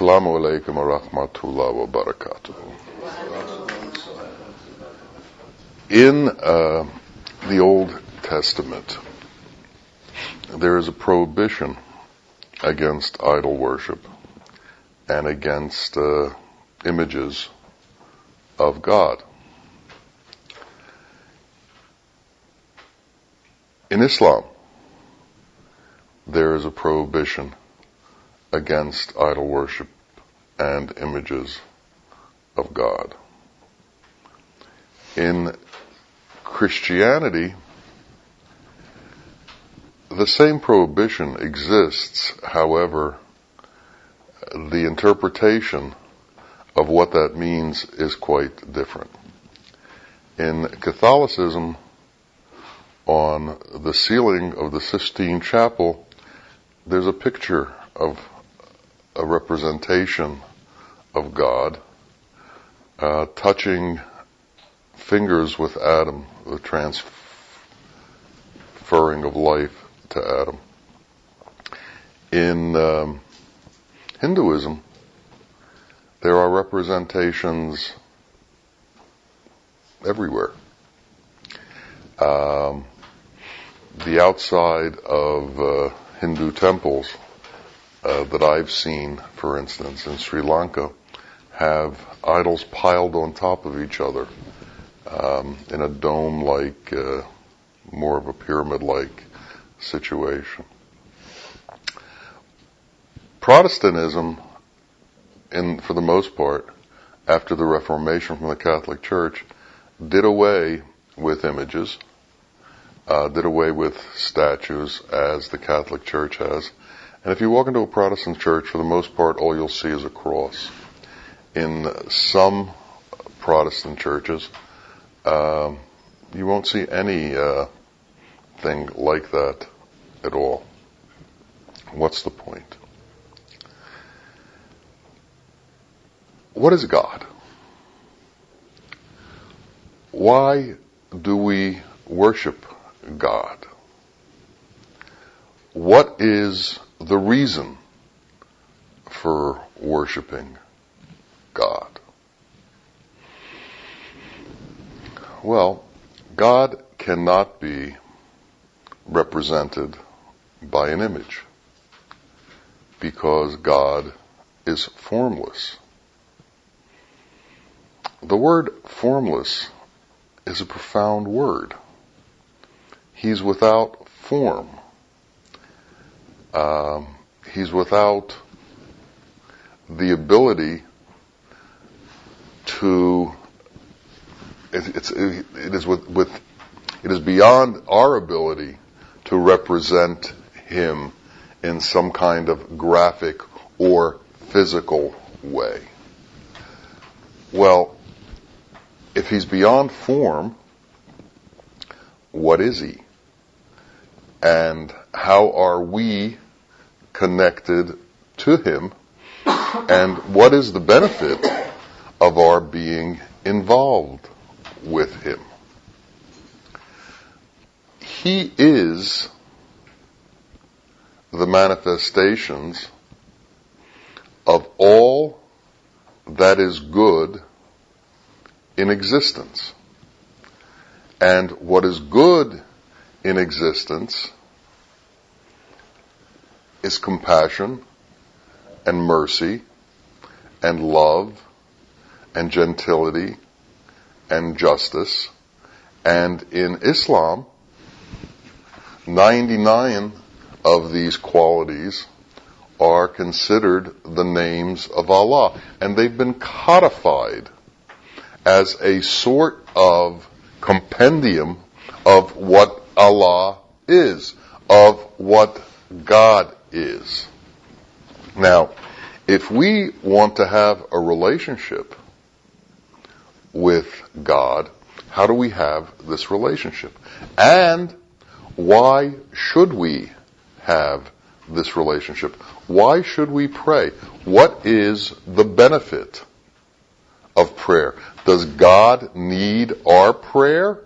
Assalamu alaikum wa rahmatullahi wa barakatuh. In the Old Testament, there is a prohibition against idol worship and against images of God. In Islam, there is a prohibition against idol worship and images of God. In Christianity, the same prohibition exists, however, the interpretation of what that means is quite different. In Catholicism, on the ceiling of the Sistine Chapel, there's a picture of a representation of God touching fingers with Adam, the transferring of life to Adam. In Hinduism, there are representations everywhere. The outside of Hindu temples that I've seen, for instance, in Sri Lanka, have idols piled on top of each other in a dome-like, more of a pyramid-like situation. Protestantism, for the most part, after the Reformation from the Catholic Church, did away with images, did away with statues, as the Catholic Church has. And if you walk into a Protestant church, for the most part, all you'll see is a cross. In some Protestant churches, you won't see any thing like that at all. What's the point? What is God? Why do we worship God? What is the reason for worshiping God? Well, God cannot be represented by an image because God is formless. The word formless is a profound word. He's without form. He's without the ability to. It is beyond our ability to represent him in some kind of graphic or physical way. Well, if he's beyond form, what is he? And how are we connected to him? And what is the benefit of our being involved with him? He is the manifestations of all that is good in existence. And what is good in existence is compassion and mercy and love and gentility and justice. And in Islam, 99 of these qualities are considered the names of Allah. And they've been codified as a sort of compendium of what Allah is, of what God is. Now, if we want to have a relationship with God, how do we have this relationship? And why should we have this relationship? Why should we pray? What is the benefit of prayer? Does God need our prayer?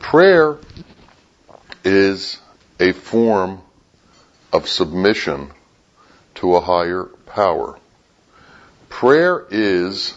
Prayer is a form of submission to to a higher power. Prayer is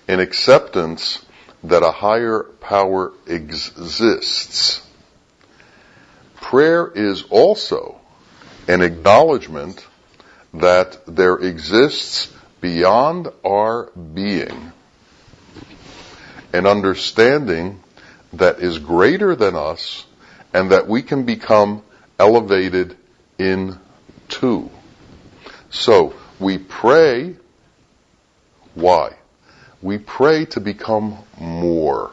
an acceptance that a higher power exists. Prayer is also an acknowledgement that there exists beyond our being an understanding that is greater than us and that we can become elevated into. So we pray. Why? We pray to become more.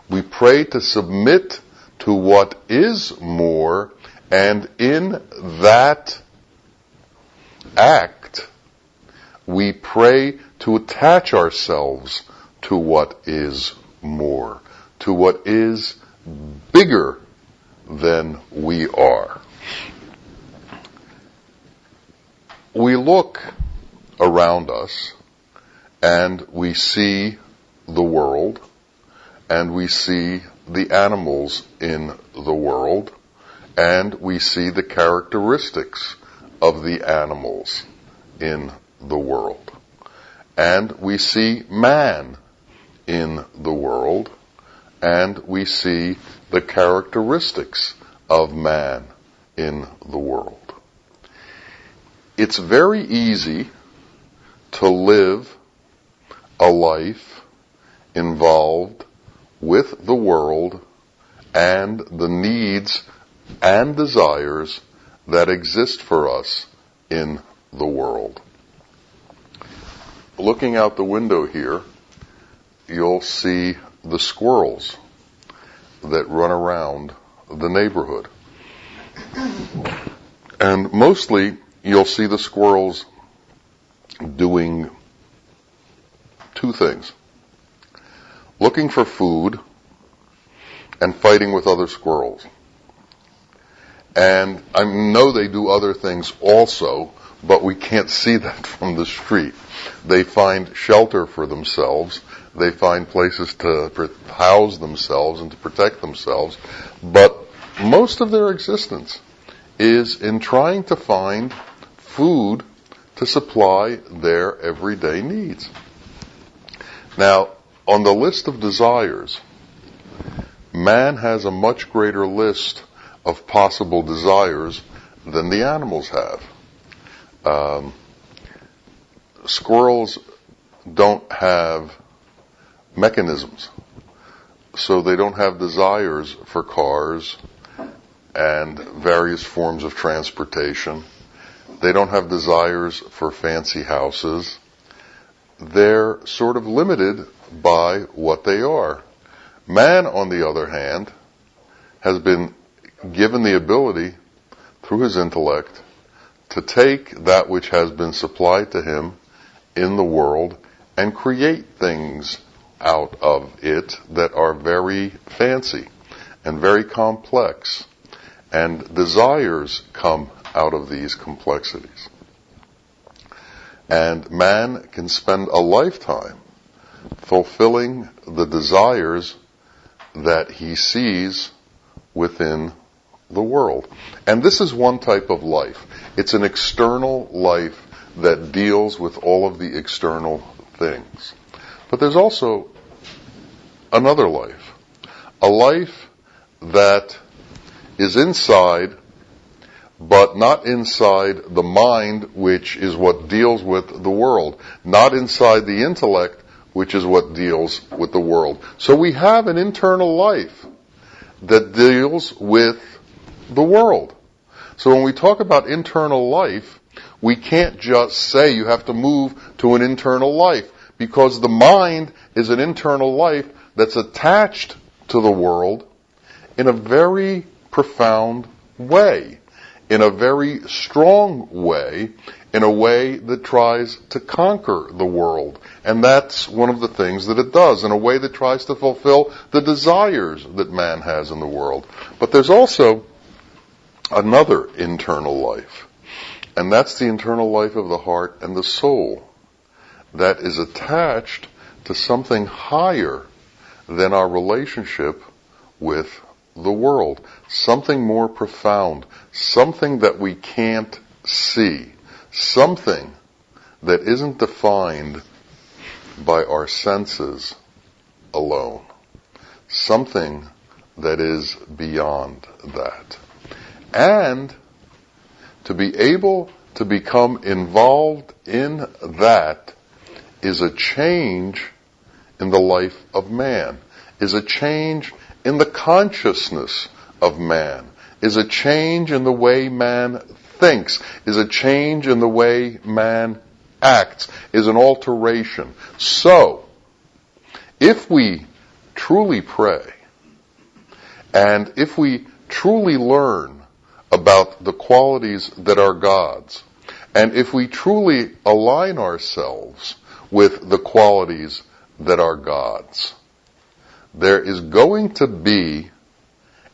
We pray to submit to what is more, and in that act, we pray to attach ourselves to what is more, to what is bigger than we are. We look around us and we see the world, and we see the animals in the world, and we see the characteristics of the animals in the world. And we see man in the world, and we see the characteristics of man in the world. It's very easy to live a life involved with the world and the needs and desires that exist for us in the world. Looking out the window here, you'll see the squirrels that run around the neighborhood. And mostly you'll see the squirrels doing two things: looking for food and fighting with other squirrels. And I know they do other things also, but we can't see that from the street. They find shelter for themselves. They find places to house themselves and to protect themselves. But most of their existence is in trying to find food to supply their everyday needs. Now, on the list of desires, man has a much greater list of possible desires than the animals have. Squirrels don't have mechanisms, so they don't have desires for cars and various forms of transportation. They don't have desires for fancy houses. They're sort of limited by what they are. Man, on the other hand, has been given the ability, through his intellect, to take that which has been supplied to him in the world and create things out of it that are very fancy and very complex. And desires come out of these complexities. And man can spend a lifetime fulfilling the desires that he sees within the world. And this is one type of life. It's an external life that deals with all of the external things. But there's also another life. A life that is inside, but not inside the mind, which is what deals with the world. Not inside the intellect, which is what deals with the world. So we have an internal life that deals with the world. So when we talk about internal life, we can't just say you have to move to an internal life, because the mind is an internal life that's attached to the world in a very profound way, in a very strong way, in a way that tries to conquer the world. And that's one of the things that it does, in a way that tries to fulfill the desires that man has in the world. But there's also another internal life, and that's the internal life of the heart and the soul, that is attached to something higher than our relationship with the world, something more profound, something that we can't see, something that isn't defined by our senses alone, something that is beyond that. And to be able to become involved in that is a change in the life of man, is a change in the consciousness of man, is a change in the way man thinks, is a change in the way man acts, is an alteration. So, if we truly pray, and if we truly learn about the qualities that are God's, and if we truly align ourselves with the qualities that are God's, there is going to be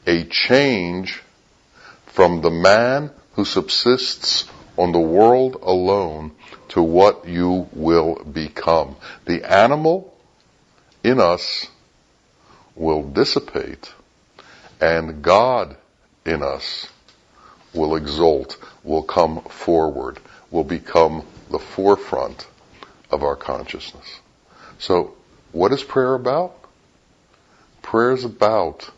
a change from the man who subsists on the world alone to what you will become. The animal in us will dissipate, and God in us will exalt, will come forward, will become the forefront of our consciousness. So, what is prayer about? Prayer is about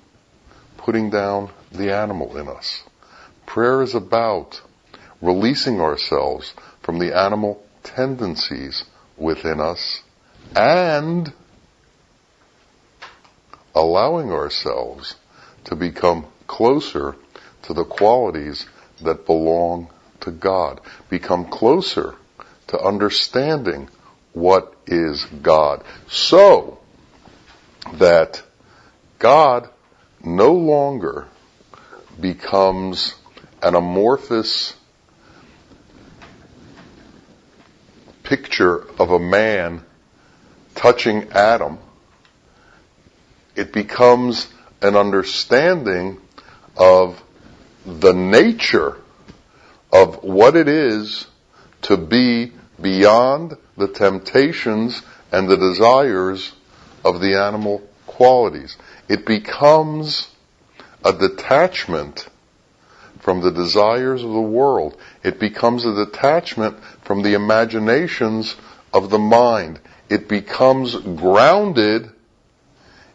putting down the animal in us. Prayer is about releasing ourselves from the animal tendencies within us and allowing ourselves to become closer to the qualities that belong to God. Become closer to understanding what is God, so that God no longer becomes an amorphous picture of a man touching Adam. It becomes an understanding of the nature of what it is to be beyond the temptations and the desires of the animal qualities. It becomes a detachment from the desires of the world. It becomes a detachment from the imaginations of the mind. It becomes grounded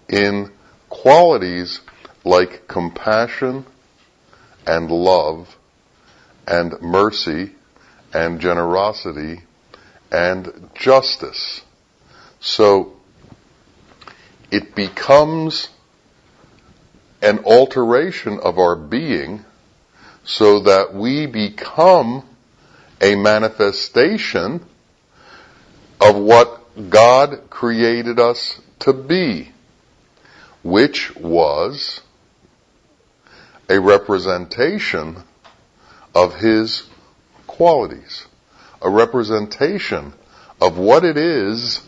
in qualities like compassion and love and mercy and generosity and justice. So it becomes an alteration of our being so that we become a manifestation of what God created us to be, which was a representation of His qualities, a representation of what it is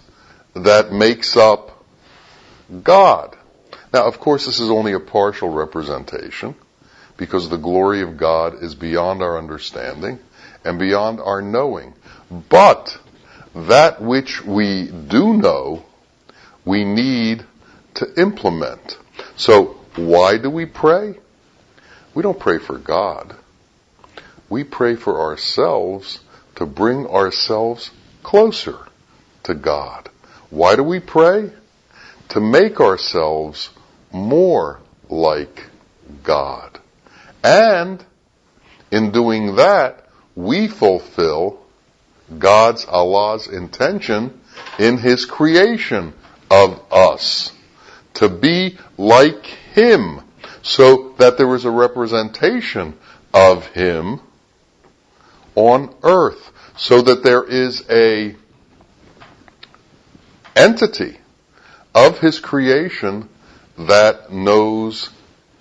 that makes up God. Now, of course, this is only a partial representation, because the glory of God is beyond our understanding and beyond our knowing. But that which we do know, we need to implement. So, why do we pray? We don't pray for God. We pray for ourselves to bring ourselves closer to God. Why do we pray? To make ourselves more like God. And in doing that, we fulfill God's, Allah's intention in His creation of us, to be like Him, so that there is a representation of Him on earth, so that there is a entity of His creation that knows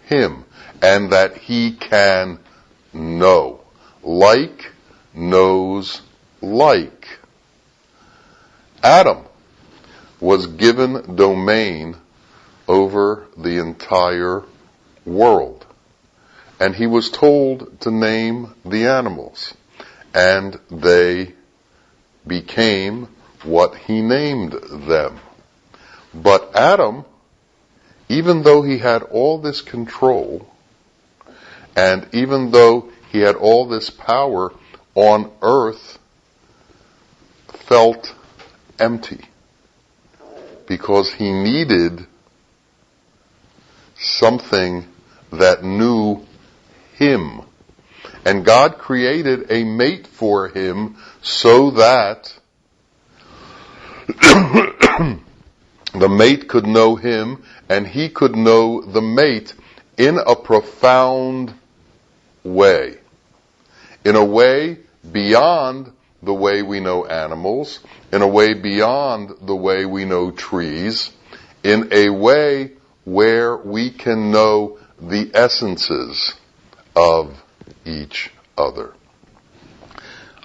Him and that He can know. Like knows like. Adam was given domain over the entire world, and he was told to name the animals, and they became what he named them. But Adam, even though he had all this control, and even though he had all this power on earth felt empty because he needed something that knew him. And God created a mate for him so that the mate could know him and he could know the mate in a profound way. In a way beyond the way we know animals, in a way beyond the way we know trees, in a way where we can know the essences of each other.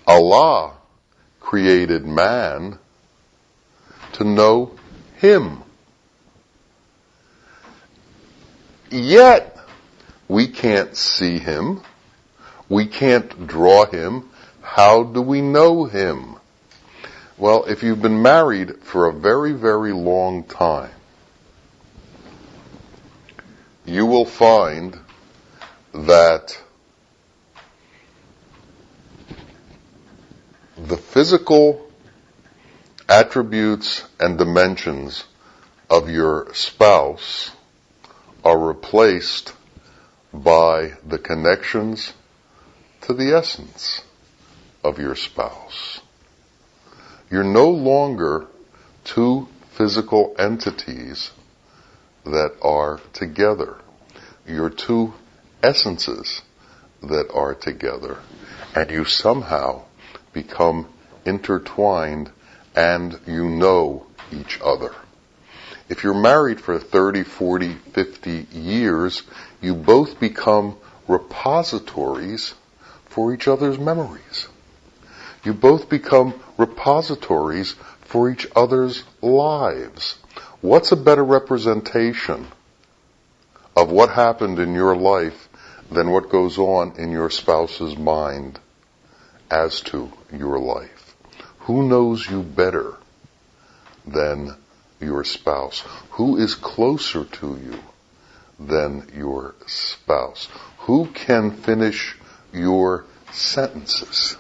Allah created man to know him. Yet, we can't see him. We can't draw him. How do we know him? Well, if you've been married for a very, very long time, you will find that the physical attributes and dimensions of your spouse are replaced by the connections to the essence of your spouse. You're no longer two physical entities that are together. You're two essences that are together, and you somehow become intertwined and you know each other. If you're married for 30, 40, 50 years, you both become repositories for each other's memories. You both become repositories for each other's lives. What's a better representation of what happened in your life than what goes on in your spouse's mind as to your life? Who knows you better than your spouse? Who is closer to you than your spouse? Who can finish your sentences?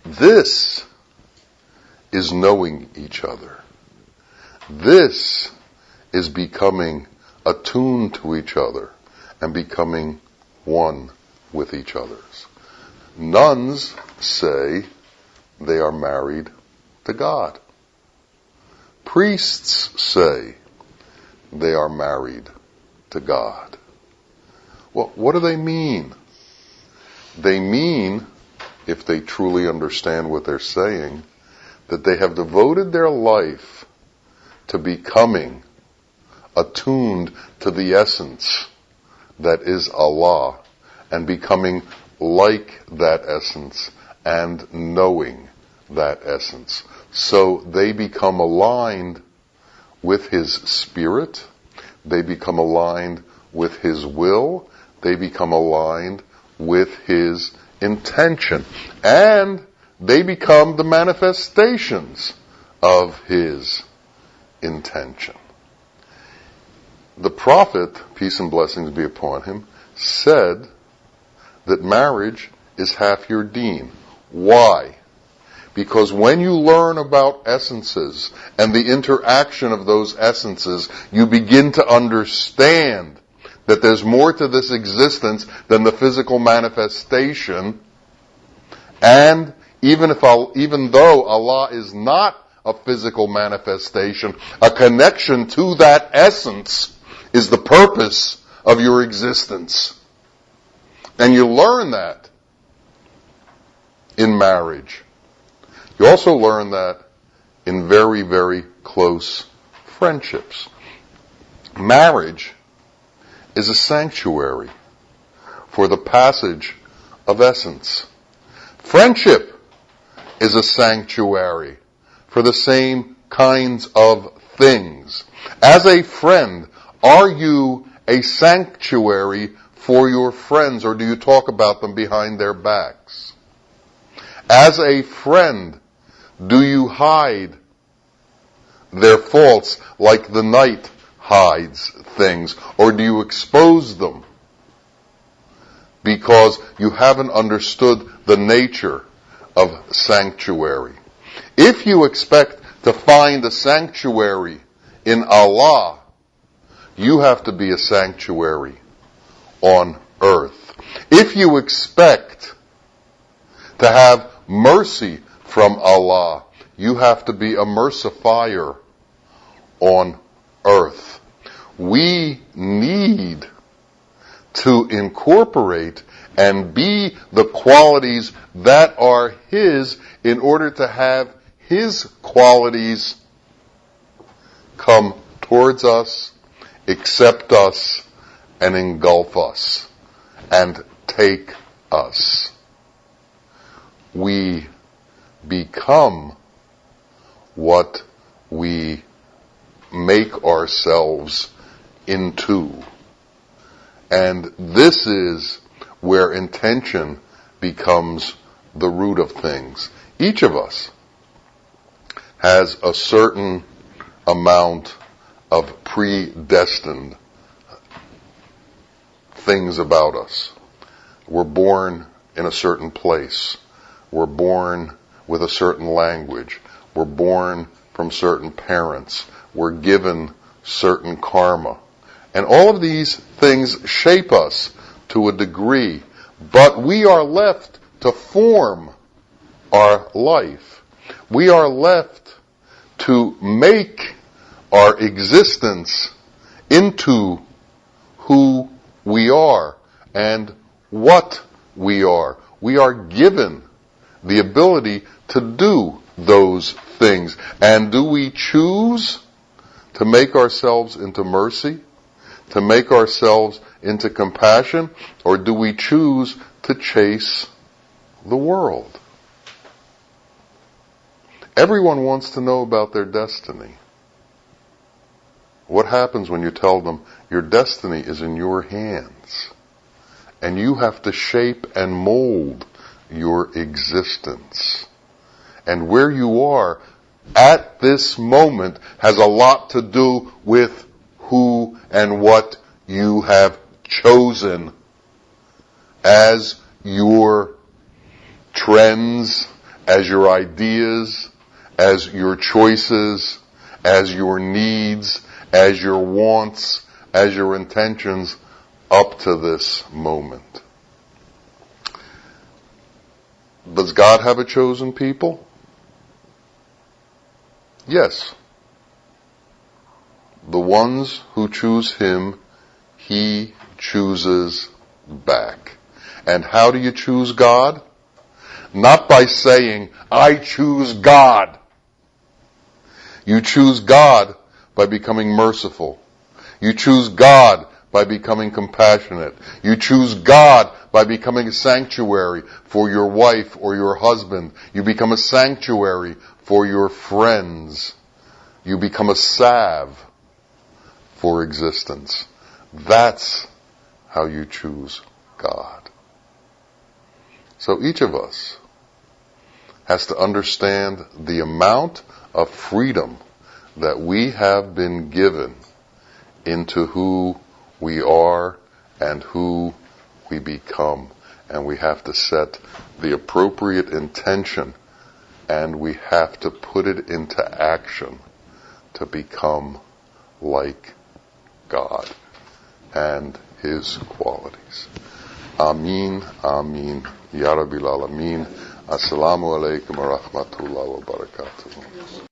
This is knowing each other. This is becoming attuned to each other and becoming one with each other. Nuns say they are married to God. Priests say they are married to God. Well, what do they mean? They mean, if they truly understand what they're saying, that they have devoted their life to becoming attuned to the essence that is Allah and becoming like that essence and knowing that essence. So they become aligned with His Spirit, they become aligned with His will, they become aligned with His intention, and they become the manifestations of His intention. The Prophet, peace and blessings be upon him, said that marriage is half your deen. Why? Because when you learn about essences and the interaction of those essences, you begin to understand that there's more to this existence than the physical manifestation. And even though Allah is not a physical manifestation, a connection to that essence is the purpose of your existence. And you learn that in marriage. You also learn that in very, very close friendships. Marriage is a sanctuary for the passage of essence. Friendship is a sanctuary for the same kinds of things. As a friend, are you a sanctuary for your friends, or do you talk about them behind their backs? As a friend, do you hide their faults like the night hides things, or do you expose them? because you haven't understood the nature of sanctuary. If you expect to find a sanctuary in Allah, you have to be a sanctuary on earth. If you expect to have mercy from Allah, you have to be a mercifier on earth. We need to incorporate and be the qualities that are His in order to have His qualities come towards us, accept us, and engulf us, and take us. We become what we make ourselves into. And this is where intention becomes the root of things. Each of us has a certain amount of predestined things about us. We're born in a certain place. We're born with a certain language. We're born from certain parents. We're given certain karma. And all of these things shape us to a degree, but we are left to form our life. We are left to make our existence into who we are and what we are. We are given the ability to do those things. And do we choose to make ourselves into mercy, to make ourselves into compassion, or do we choose to chase the world? Everyone wants to know about their destiny. What happens when you tell them your destiny is in your hands and you have to shape and mold your existence? And where you are at this moment has a lot to do with who and what you have chosen as your trends, as your ideas, as your choices, as your needs, as your wants, as your intentions up to this moment. Does God have a chosen people? Yes. The ones who choose Him, He chooses back. And how do you choose God? Not by saying, I choose God. You choose God by becoming merciful. You choose God by becoming compassionate. You choose God by becoming a sanctuary for your wife or your husband. You become a sanctuary for your friends. You become a salve for existence. That's how you choose God. So each of us has to understand the amount of freedom that we have been given into who we are and who we become. And we have to set the appropriate intention and we have to put it into action to become like God and His qualities. Ameen, Ameen, Ya Rabbil Alameen. Assalamu alaikum wa rahmatullahi wa barakatuh.